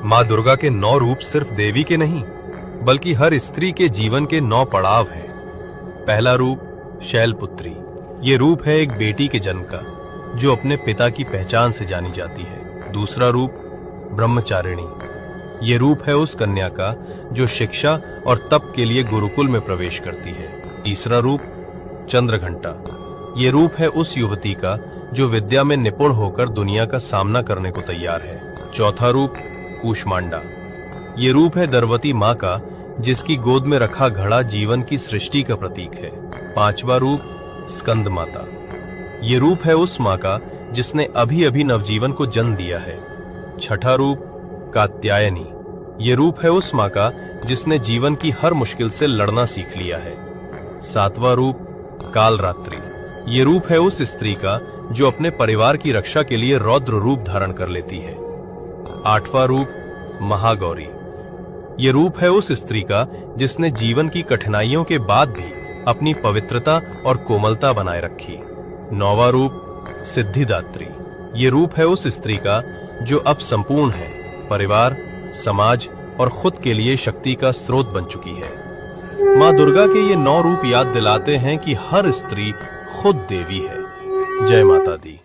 माँ दुर्गा के 9 रूप सिर्फ देवी के नहीं, बल्कि हर स्त्री के जीवन के 9 पड़ाव हैं। पहला रूप शैलपुत्री। ये रूप है एक बेटी के जन्म का, जो अपने पिता की पहचान से जानी जाती है। दूसरा रूप ब्रह्मचारिणी। ये रूप है उस कन्या का जो शिक्षा और तप के लिए गुरुकुल में प्रवेश करती है। तीसरा रूप चंद्रघंटा। ये रूप है उस युवती का जो विद्या में निपुण होकर दुनिया का सामना करने को तैयार है। चौथा रूप कूष्मांडा। ये रूप है दर्वती माँ का, जिसकी गोद में रखा घड़ा जीवन की सृष्टि का प्रतीक है। पांचवा रूप स्कंद माता। ये रूप है उस माँ का जिसने अभी अभी नवजीवन को जन्म दिया है। छठा रूप कात्यायनी। ये रूप है उस माँ का जिसने जीवन की हर मुश्किल से लड़ना सीख लिया है। सातवां रूप कालरात्रि। ये रूप है उस स्त्री का जो अपने परिवार की रक्षा के लिए रौद्र रूप धारण कर लेती है। आठवां रूप महागौरी। ये रूप है उस स्त्री का जिसने जीवन की कठिनाइयों के बाद भी अपनी पवित्रता और कोमलता बनाए रखी। नौवां रूप सिद्धिदात्री। ये रूप है उस स्त्री का जो अब संपूर्ण है, परिवार, समाज और खुद के लिए शक्ति का स्रोत बन चुकी है। माँ दुर्गा के ये 9 रूप याद दिलाते हैं कि हर स्त्री खुद देवी है। जय माता दी।